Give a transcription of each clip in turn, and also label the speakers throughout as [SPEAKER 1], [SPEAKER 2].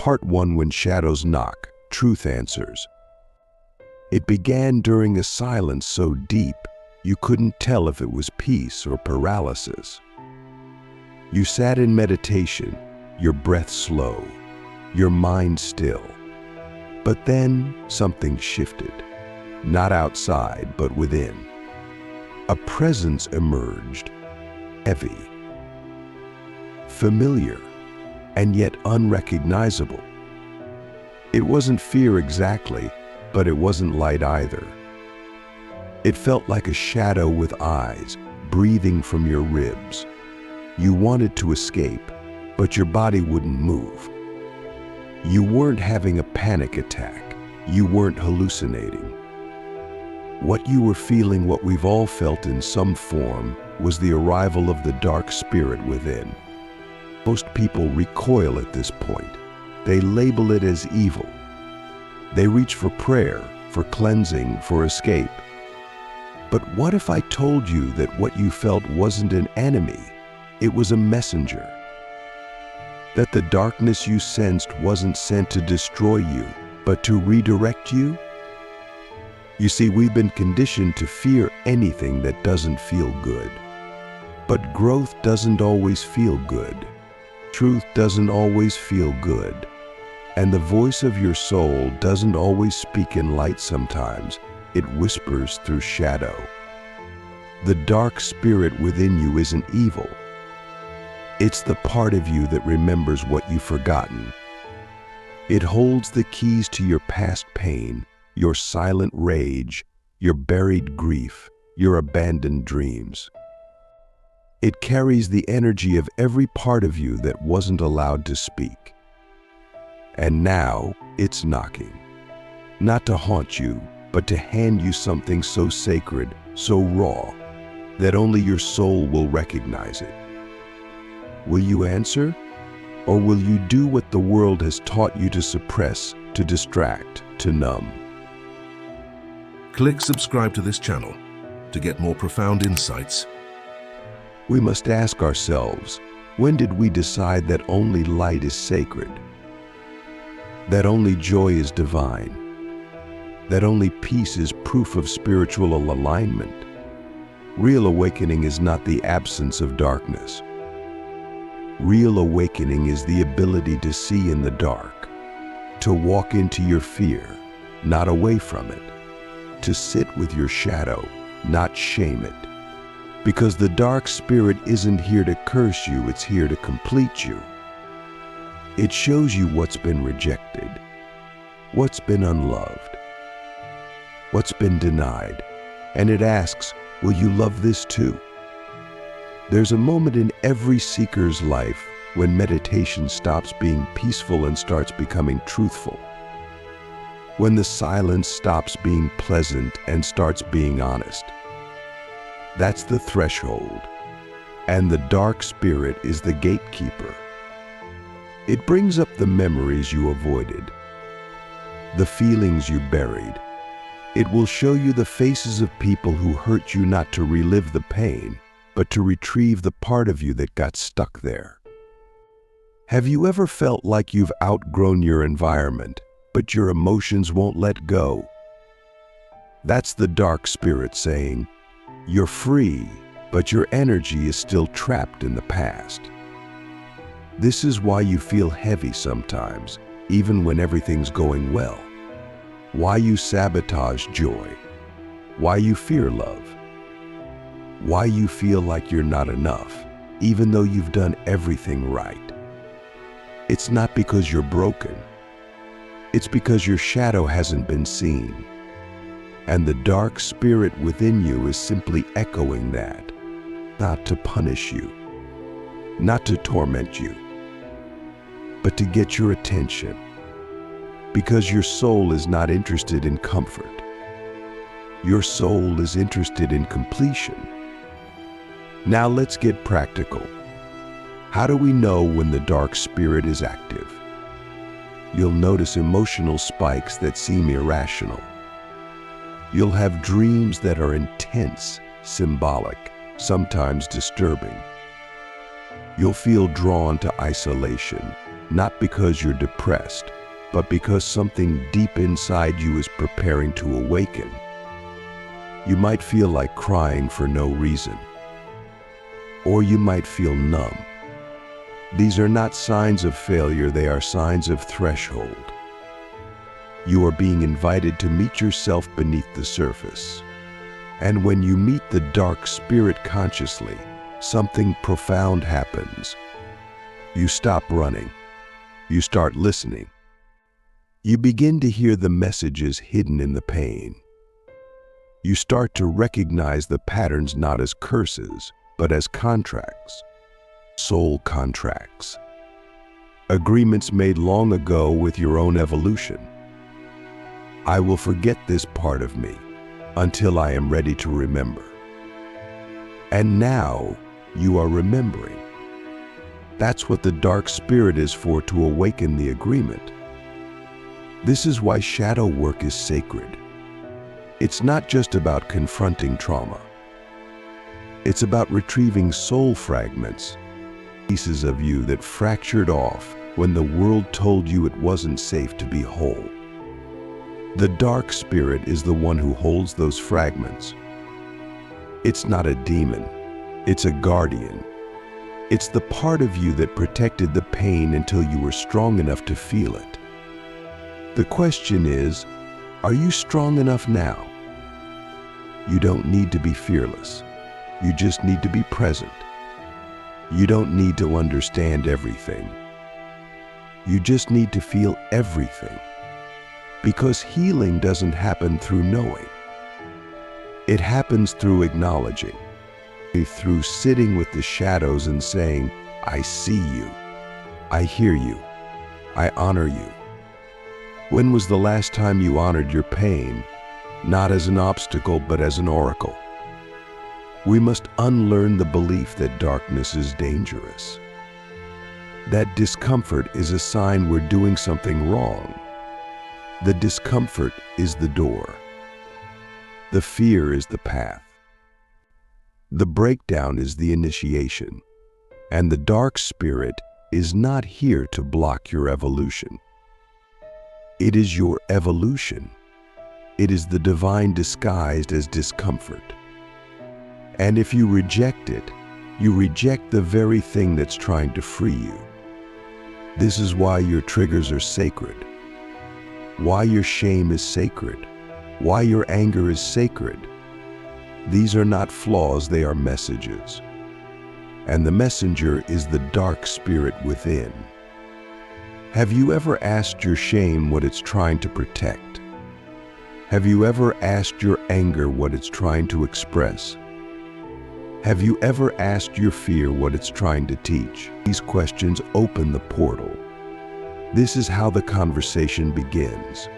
[SPEAKER 1] Part 1: When Shadows Knock, Truth Answers. It began during a silence so deep you couldn't tell if it was peace or paralysis. You sat in meditation, your breath slow, your mind still. But then something shifted, not outside but within. A presence emerged, heavy, familiar, and yet unrecognizable. It wasn't fear exactly, but it wasn't light either. It felt like a shadow with eyes, breathing from your ribs. You wanted to escape, but your body wouldn't move. You weren't having a panic attack. You weren't hallucinating. What you were feeling, what we've all felt in some form, was the arrival of the dark spirit within. Most people recoil at this point. They label it as evil. They reach for prayer, for cleansing, for escape. But what if I told you that what you felt wasn't an enemy? It was a messenger. That the darkness you sensed wasn't sent to destroy you, but to redirect you? You see, we've been conditioned to fear anything that doesn't feel good. But growth doesn't always feel good. Truth doesn't always feel good. And the voice of your soul doesn't always speak in light sometimes. It whispers through shadow. The dark spirit within you isn't evil. It's the part of you that remembers what you've forgotten. It holds the keys to your past pain, your silent rage, your buried grief, your abandoned dreams. It carries the energy of every part of you that wasn't allowed to speak. And now it's knocking, not to haunt you, but to hand you something so sacred, so raw, that only your soul will recognize it. Will you answer? Or will you do what the world has taught you to suppress, to distract, to numb?
[SPEAKER 2] Click subscribe to this channel to get more profound insights.
[SPEAKER 1] We must ask ourselves, when did we decide that only light is sacred? That only joy is divine? That only peace is proof of spiritual alignment? Real awakening is not the absence of darkness. Real awakening is the ability to see in the dark, to walk into your fear, not away from it, to sit with your shadow, not shame it. Because the dark spirit isn't here to curse you, it's here to complete you. It shows you what's been rejected, what's been unloved, what's been denied, and it asks, will you love this too? There's a moment in every seeker's life when meditation stops being peaceful and starts becoming truthful. When the silence stops being pleasant and starts being honest. That's the threshold, and the dark spirit is the gatekeeper. It brings up the memories you avoided, the feelings you buried. It will show you the faces of people who hurt you, not to relive the pain, but to retrieve the part of you that got stuck there. Have you ever felt like you've outgrown your environment, but your emotions won't let go? That's the dark spirit saying, you're free, but your energy is still trapped in the past. This is why you feel heavy sometimes, even when everything's going well. Why you sabotage joy. Why you fear love. Why you feel like you're not enough, even though you've done everything right. It's not because you're broken. It's because your shadow hasn't been seen. And the dark spirit within you is simply echoing that, not to punish you, not to torment you, but to get your attention. Because your soul is not interested in comfort. Your soul is interested in completion. Now let's get practical. How do we know when the dark spirit is active? You'll notice emotional spikes that seem irrational. You'll have dreams that are intense, symbolic, sometimes disturbing. You'll feel drawn to isolation, not because you're depressed, but because something deep inside you is preparing to awaken. You might feel like crying for no reason, or you might feel numb. These are not signs of failure, they are signs of threshold. You are being invited to meet yourself beneath the surface. And when you meet the dark spirit consciously, something profound happens. You stop running. You start listening. You begin to hear the messages hidden in the pain. You start to recognize the patterns not as curses, but as contracts, soul contracts, agreements made long ago with your own evolution. I will forget this part of me until I am ready to remember. And now you are remembering. That's what the dark spirit is for, to awaken the agreement. This is why shadow work is sacred. It's not just about confronting trauma. It's about retrieving soul fragments, pieces of you that fractured off when the world told you it wasn't safe to be whole. The dark spirit is the one who holds those fragments. It's not a demon, it's a guardian. It's the part of you that protected the pain until you were strong enough to feel it. The question is, are you strong enough now? You don't need to be fearless. You just need to be present. You don't need to understand everything. You just need to feel everything. Because healing doesn't happen through knowing. It happens through acknowledging, through sitting with the shadows and saying, I see you, I hear you, I honor you. When was the last time you honored your pain, not as an obstacle, but as an oracle? We must unlearn the belief that darkness is dangerous. That discomfort is a sign we're doing something wrong. The discomfort is the door. The fear is the path. The breakdown is the initiation. And the dark spirit is not here to block your evolution. It is your evolution. It is the divine disguised as discomfort. And if you reject it, you reject the very thing that's trying to free you. This is why your triggers are sacred. Why your shame is sacred. Why your anger is sacred. These are not flaws, they are messages. And the messenger is the dark spirit within. Have you ever asked your shame what it's trying to protect? Have you ever asked your anger what it's trying to express? Have you ever asked your fear what it's trying to teach? These questions open the portal. This is how the conversation begins.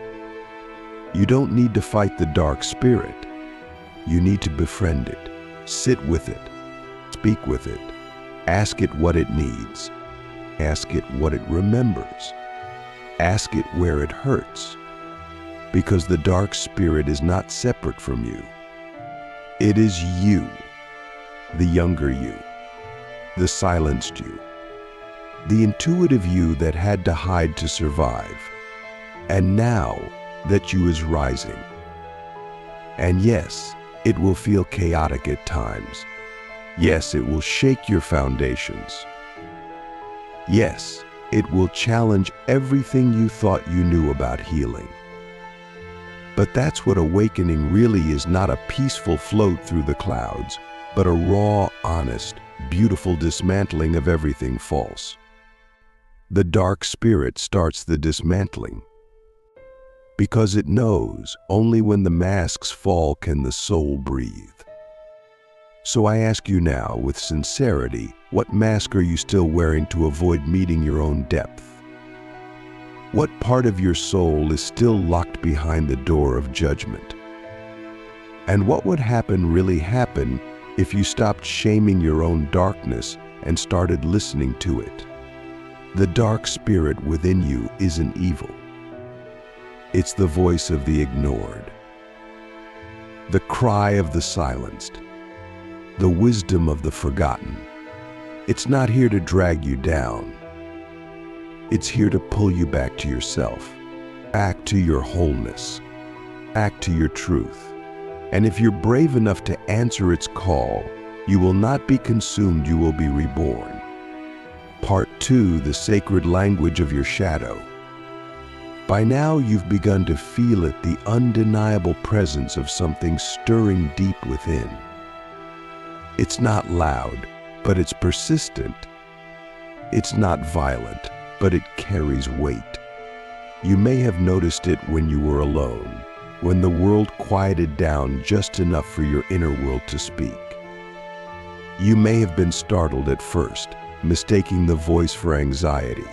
[SPEAKER 1] You don't need to fight the dark spirit. You need to befriend it, sit with it, speak with it, ask it what it needs, ask it what it remembers, ask it where it hurts. Because the dark spirit is not separate from you. It is you, the younger you, the silenced you, the intuitive you that had to hide to survive. And now that you is rising. And yes, it will feel chaotic at times. Yes, it will shake your foundations. Yes, it will challenge everything you thought you knew about healing. But that's what awakening really is, not a peaceful float through the clouds, but a raw, honest, beautiful dismantling of everything false. The dark spirit starts the dismantling. Because it knows only when the masks fall can the soul breathe. So I ask you now with sincerity, what mask are you still wearing to avoid meeting your own depth? What part of your soul is still locked behind the door of judgment? And what would really happen if you stopped shaming your own darkness and started listening to it? The dark spirit within you isn't evil. It's the voice of the ignored, the cry of the silenced, the wisdom of the forgotten. It's not here to drag you down. It's here to pull you back to yourself, back to your wholeness, back to your truth. And if you're brave enough to answer its call, you will not be consumed, you will be reborn. Part 2, the sacred language of your shadow. By now you've begun to feel it, the undeniable presence of something stirring deep within. It's not loud, but it's persistent. It's not violent, but it carries weight. You may have noticed it when you were alone, when the world quieted down just enough for your inner world to speak. You may have been startled at first, mistaking the voice for anxiety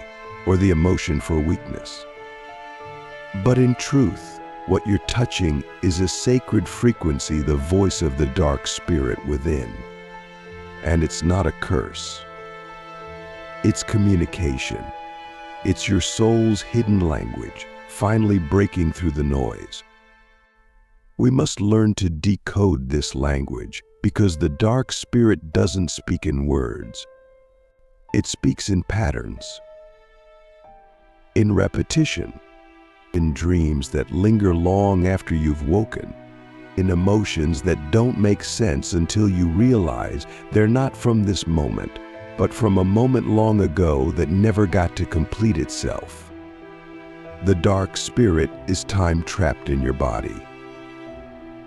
[SPEAKER 1] or the emotion for weakness. But in truth, what you're touching is a sacred frequency, the voice of the dark spirit within. And it's not a curse. It's communication. It's your soul's hidden language, finally breaking through the noise. We must learn to decode this language, because the dark spirit doesn't speak in words. It speaks in patterns, in repetition, in dreams that linger long after you've woken, in emotions that don't make sense until you realize they're not from this moment, but from a moment long ago that never got to complete itself. The dark spirit is time trapped in your body.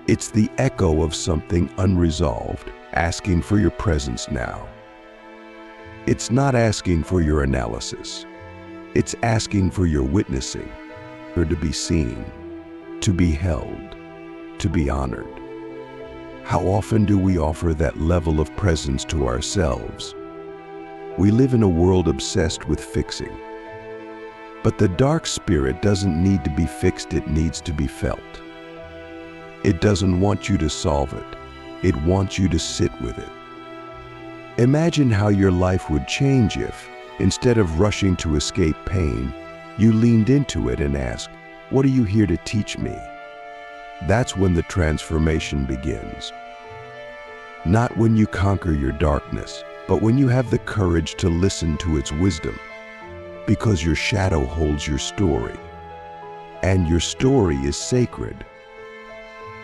[SPEAKER 1] It's the echo of something unresolved, asking for your presence now. It's not asking for your analysis. It's asking for your witnessing, or to be seen, to be held, to be honored. How often do we offer that level of presence to ourselves? We live in a world obsessed with fixing. But the dark spirit doesn't need to be fixed, it needs to be felt. It doesn't want you to solve it. It wants you to sit with it. Imagine how your life would change if, instead of rushing to escape pain, you leaned into it and asked, "What are you here to teach me?" That's when the transformation begins. Not when you conquer your darkness, but when you have the courage to listen to its wisdom. Because your shadow holds your story, and your story is sacred.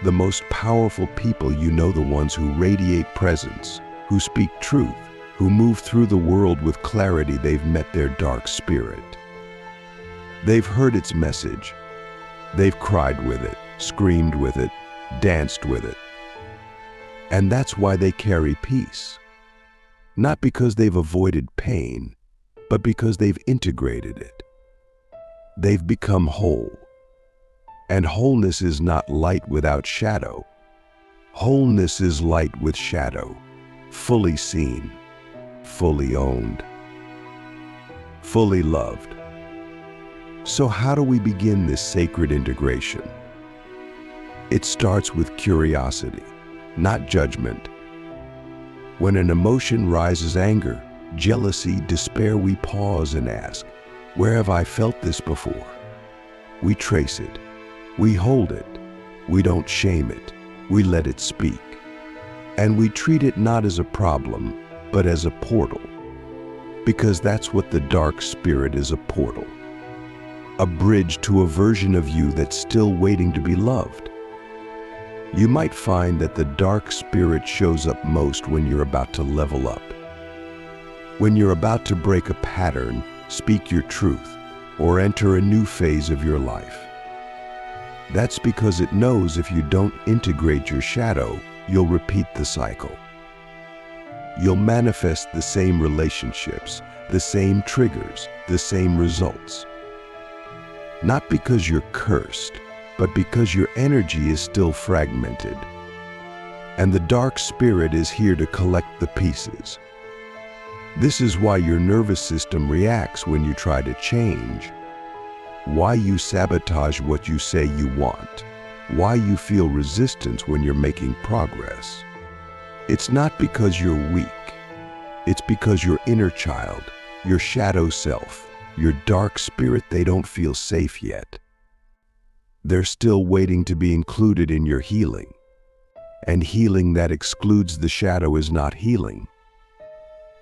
[SPEAKER 1] The most powerful people you know, the ones who radiate presence, who speak truth, who move through the world with clarity, they've met their dark spirit. They've heard its message. They've cried with it, screamed with it, danced with it. And that's why they carry peace. Not because they've avoided pain, but because they've integrated it. They've become whole. And wholeness is not light without shadow. Wholeness is light with shadow, fully seen, fully owned, fully loved. So how do we begin this sacred integration? It starts with curiosity, not judgment. When an emotion rises, anger, jealousy, despair, we pause and ask, where have I felt this before? We trace it. We hold it. We don't shame it. We let it speak. And we treat it not as a problem, but as a portal. Because that's what the dark spirit is, a portal. A bridge to a version of you that's still waiting to be loved. You might find that the dark spirit shows up most when you're about to level up. When you're about to break a pattern, speak your truth, or enter a new phase of your life. That's because it knows if you don't integrate your shadow, you'll repeat the cycle. You'll manifest the same relationships, the same triggers, the same results. Not because you're cursed, but because your energy is still fragmented. And the dark spirit is here to collect the pieces. This is why your nervous system reacts when you try to change. Why you sabotage what you say you want. Why you feel resistance when you're making progress. It's not because you're weak. It's because your inner child, your shadow self, your dark spirit, they don't feel safe yet. They're still waiting to be included in your healing. And healing that excludes the shadow is not healing.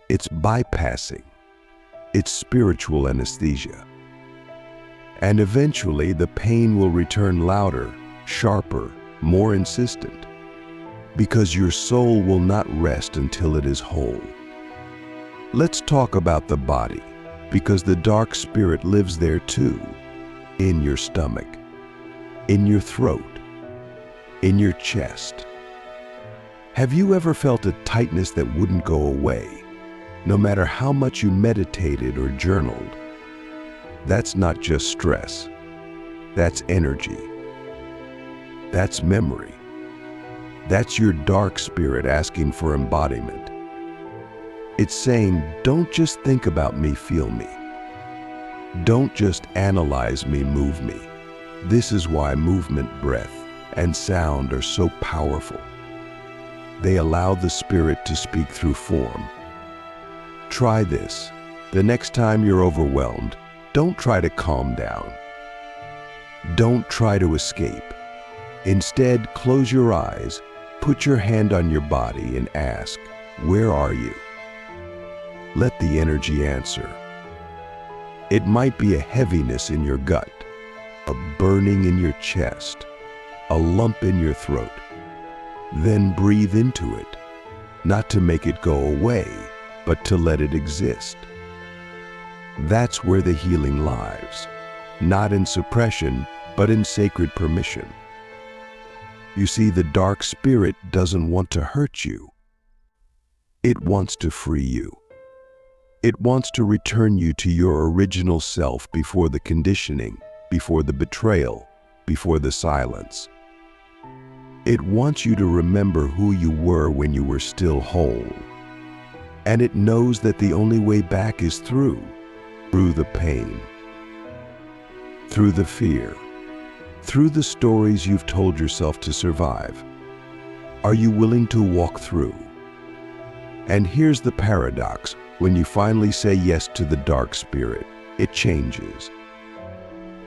[SPEAKER 1] It's bypassing. It's spiritual anesthesia. And eventually the pain will return louder, sharper, more insistent, because your soul will not rest until it is whole. Let's talk about the body, because the dark spirit lives there too, in your stomach, in your throat, in your chest. Have you ever felt a tightness that wouldn't go away, no matter how much you meditated or journaled? That's not just stress. That's energy. That's memory. That's your dark spirit asking for embodiment. It's saying, don't just think about me, feel me. Don't just analyze me, move me. This is why movement, breath, and sound are so powerful. They allow the spirit to speak through form. Try this. The next time you're overwhelmed, don't try to calm down. Don't try to escape. Instead, close your eyes, put your hand on your body and ask, where are you? Let the energy answer. It might be a heaviness in your gut, a burning in your chest, a lump in your throat. Then breathe into it, not to make it go away, but to let it exist. That's where the healing lies, not in suppression, but in sacred permission. You see, the dark spirit doesn't want to hurt you. It wants to free you. It wants to return you to your original self before the conditioning, before the betrayal, before the silence. It wants you to remember who you were when you were still whole. And it knows that the only way back is through the pain, through the fear, through the stories you've told yourself to survive. Are you willing to walk through? And here's the paradox. When you finally say yes to the dark spirit, it changes.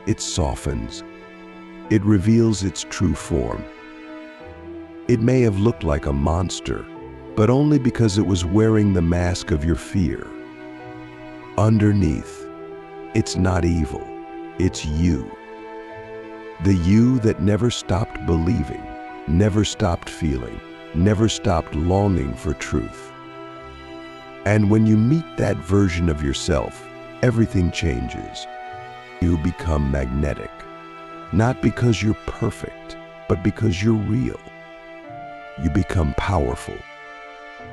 [SPEAKER 1] It softens. It reveals its true form. It may have looked like a monster, but only because it was wearing the mask of your fear. Underneath, it's not evil, it's you. The you that never stopped believing, never stopped feeling, never stopped longing for truth. And when you meet that version of yourself, everything changes. You become magnetic, not because you're perfect, but because you're real. You become powerful,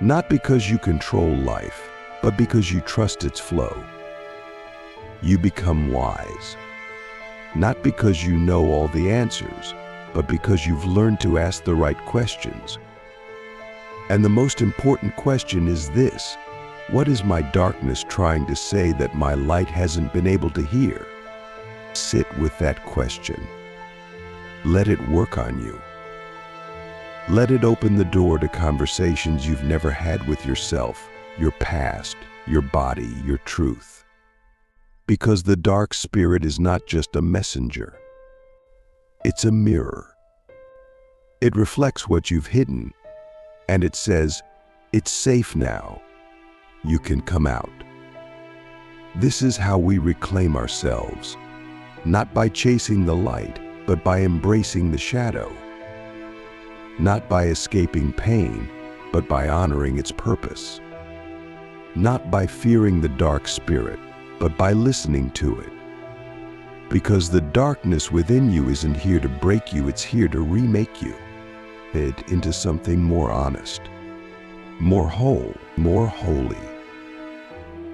[SPEAKER 1] not because you control life, but because you trust its flow. You become wise, not because you know all the answers, but because you've learned to ask the right questions. And the most important question is this: what is my darkness trying to say that my light hasn't been able to hear? Sit with that question. Let it work on you. Let it open the door to conversations you've never had with yourself, your past, your body, your truth. Because the dark spirit is not just a messenger. It's a mirror. It reflects what you've hidden, and it says, it's safe now. You can come out. This is how we reclaim ourselves, not by chasing the light, but by embracing the shadow. Not by escaping pain, but by honoring its purpose. Not by fearing the dark spirit, but by listening to it. Because the darkness within you isn't here to break you, it's here to remake you. It into something more honest, more whole, more holy.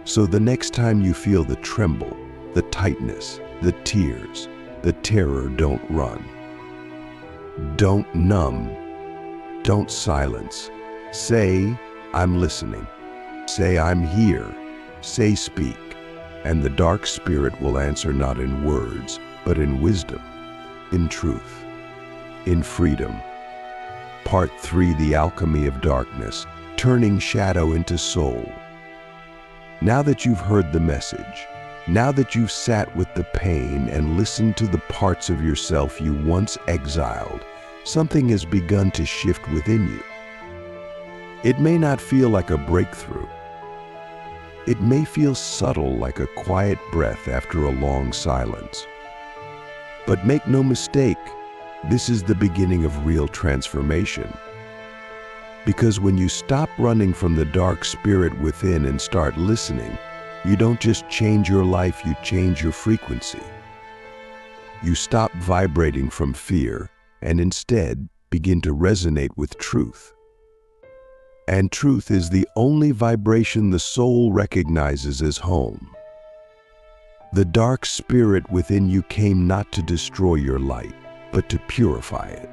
[SPEAKER 1] So the next time you feel the tremble, the tightness, the tears, the terror, don't run. Don't numb. Don't silence. Say, I'm listening. Say, I'm here. Say, speak. And the dark spirit will answer not in words, but in wisdom, in truth, in freedom. Part 3: The Alchemy of Darkness, Turning Shadow into Soul. Now that you've heard the message, now that you've sat with the pain and listened to the parts of yourself you once exiled, something has begun to shift within you. It may not feel like a breakthrough. It may feel subtle, like a quiet breath after a long silence. But make no mistake, this is the beginning of real transformation. Because when you stop running from the dark spirit within and start listening, you don't just change your life, you change your frequency. You stop vibrating from fear and instead begin to resonate with truth. And truth is the only vibration the soul recognizes as home. The dark spirit within you came not to destroy your light, but to purify it.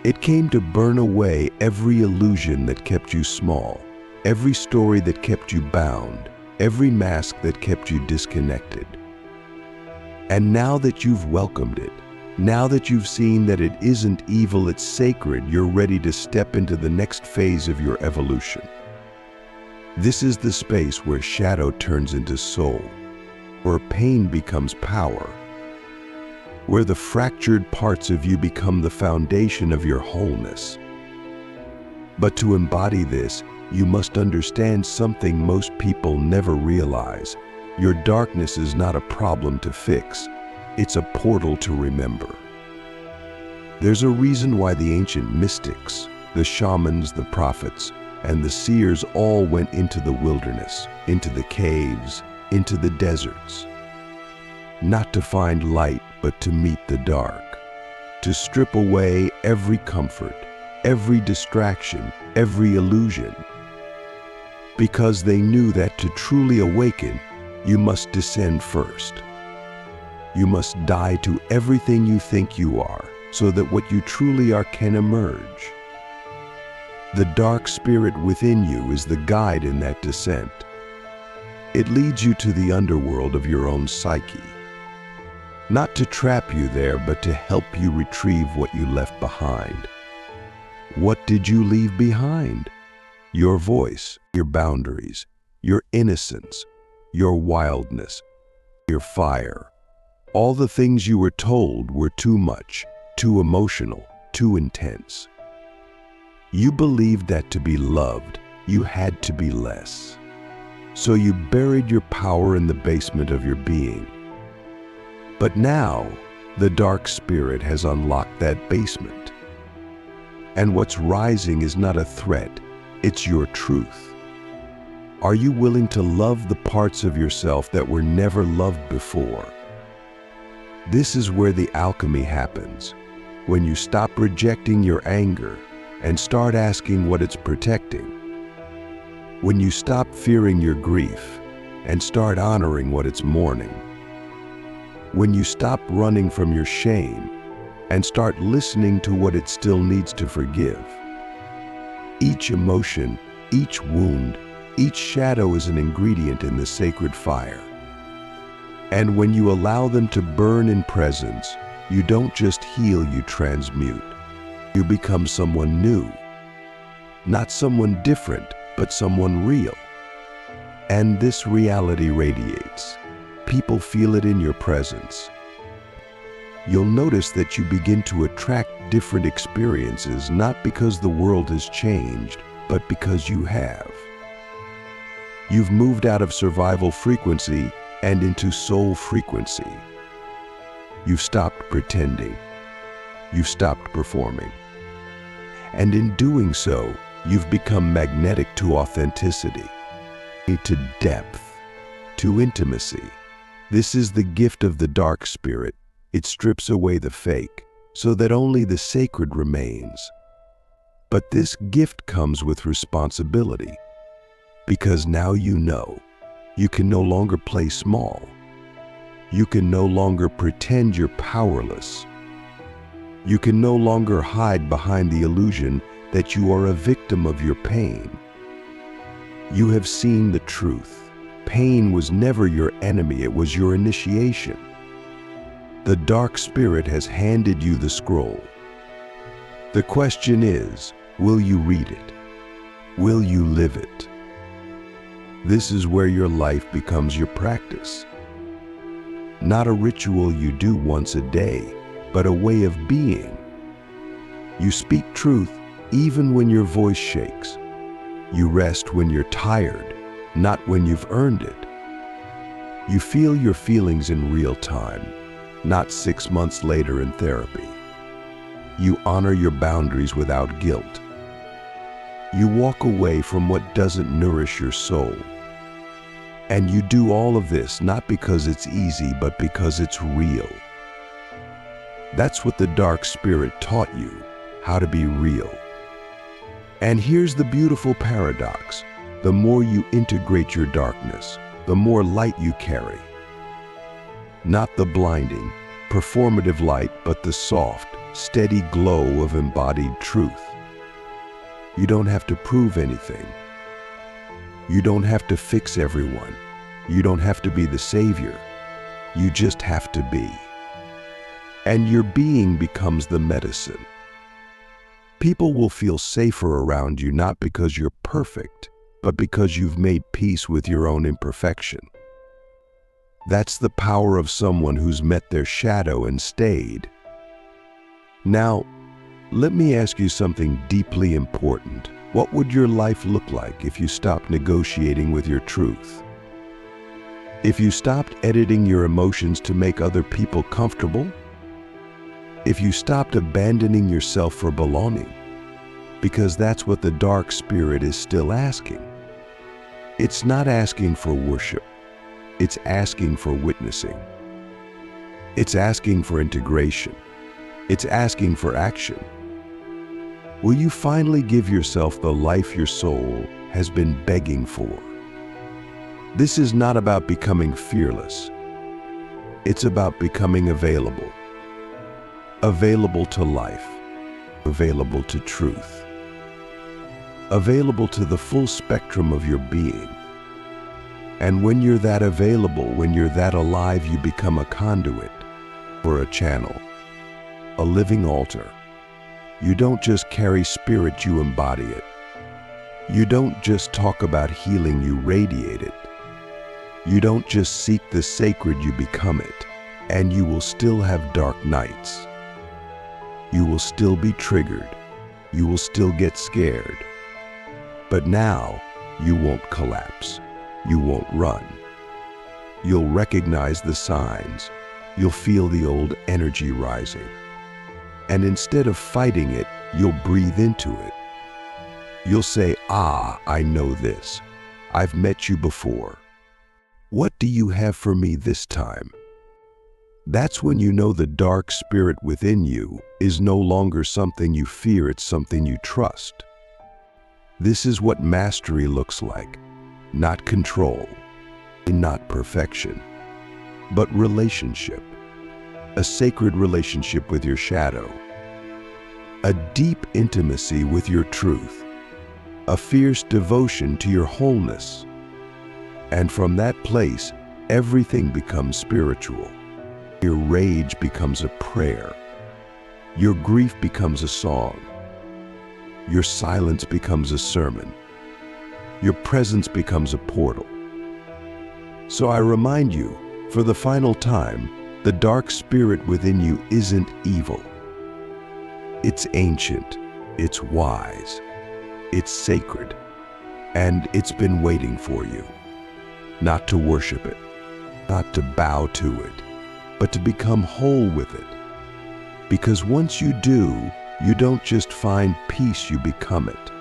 [SPEAKER 1] It came to burn away every illusion that kept you small, every story that kept you bound, every mask that kept you disconnected. And now that you've welcomed it, now that you've seen that it isn't evil, it's sacred, you're ready to step into the next phase of your evolution. This is the space where shadow turns into soul, where pain becomes power, where the fractured parts of you become the foundation of your wholeness. But to embody this, you must understand something most people never realize. Your darkness is not a problem to fix, it's a portal to remember. There's a reason why the ancient mystics, the shamans, the prophets, and the seers all went into the wilderness, into the caves, into the deserts. Not to find light, but to meet the dark, to strip away every comfort, every distraction, every illusion. Because they knew that to truly awaken, you must descend first. You must die to everything you think you are, so that what you truly are can emerge. The dark spirit within you is the guide in that descent. It leads you to the underworld of your own psyche. Not to trap you there, but to help you retrieve what you left behind. What did you leave behind? Your voice, your boundaries, your innocence, your wildness, your fire. All the things you were told were too much, too emotional, too intense. You believed that to be loved, you had to be less. So you buried your power in the basement of your being. But now, the dark spirit has unlocked that basement. And what's rising is not a threat, it's your truth. Are you willing to love the parts of yourself that were never loved before? This is where the alchemy happens, when you stop rejecting your anger and start asking what it's protecting. When you stop fearing your grief and start honoring what it's mourning. When you stop running from your shame and start listening to what it still needs to forgive. Each emotion, each wound, each shadow is an ingredient in the sacred fire. And when you allow them to burn in presence, you don't just heal, you transmute. You become someone new. Not someone different, but someone real. And this reality radiates. People feel it in your presence. You'll notice that you begin to attract different experiences, not because the world has changed, but because you have. You've moved out of survival frequency and into soul frequency. You've stopped pretending. You've stopped performing. And in doing so, you've become magnetic to authenticity, to depth, to intimacy. This is the gift of the dark spirit. It strips away the fake, so that only the sacred remains. But this gift comes with responsibility, because now you know, you can no longer play small. You can no longer pretend you're powerless. You can no longer hide behind the illusion that you are a victim of your pain. You have seen the truth. Pain was never your enemy, it was your initiation. The dark spirit has handed you the scroll. The question is, will you read it? Will you live it? This is where your life becomes your practice. Not a ritual you do once a day, but a way of being. You speak truth even when your voice shakes. You rest when you're tired. not when you've earned it. You feel your feelings in real time, not 6 months later in therapy. You honor your boundaries without guilt. You walk away from what doesn't nourish your soul. And you do all of this not because it's easy, but because it's real. That's what the dark spirit taught you, how to be real. And here's the beautiful paradox. The more you integrate your darkness, the more light you carry. Not the blinding, performative light, but the soft, steady glow of embodied truth. You don't have to prove anything. You don't have to fix everyone. You don't have to be the savior. You just have to be. And your being becomes the medicine. People will feel safer around you not because you're perfect, but because you've made peace with your own imperfection. That's the power of someone who's met their shadow and stayed. Now, let me ask you something deeply important. What would your life look like if you stopped negotiating with your truth? If you stopped editing your emotions to make other people comfortable? If you stopped abandoning yourself for belonging? Because that's what the dark spirit is still asking. It's not asking for worship. It's asking for witnessing. It's asking for integration. It's asking for action. Will you finally give yourself the life your soul has been begging for? This is not about becoming fearless. It's about becoming available. Available to life. Available to truth. Available to the full spectrum of your being. And when you're that available, when you're that alive, you become a conduit or a channel, a living altar. You don't just carry spirit, you embody it. You don't just talk about healing, you radiate it. You don't just seek the sacred, you become it. And you will still have dark nights. You will still be triggered. You will still get scared. But now, you won't collapse. You won't run. You'll recognize the signs. You'll feel the old energy rising. And instead of fighting it, you'll breathe into it. You'll say, I know this. I've met you before. What do you have for me this time? That's when you know the dark spirit within you is no longer something you fear, it's something you trust. This is what mastery looks like. Not control, not perfection, but relationship. A sacred relationship with your shadow. A deep intimacy with your truth. A fierce devotion to your wholeness. And from that place, everything becomes spiritual. Your rage becomes a prayer. Your grief becomes a song. Your silence becomes a sermon. Your presence becomes a portal. So I remind you, for the final time, the dark spirit within you isn't evil. It's ancient, it's wise, it's sacred, and it's been waiting for you. Not to worship it, not to bow to it, but to become whole with it. Because once you do, you don't just find peace, you become it.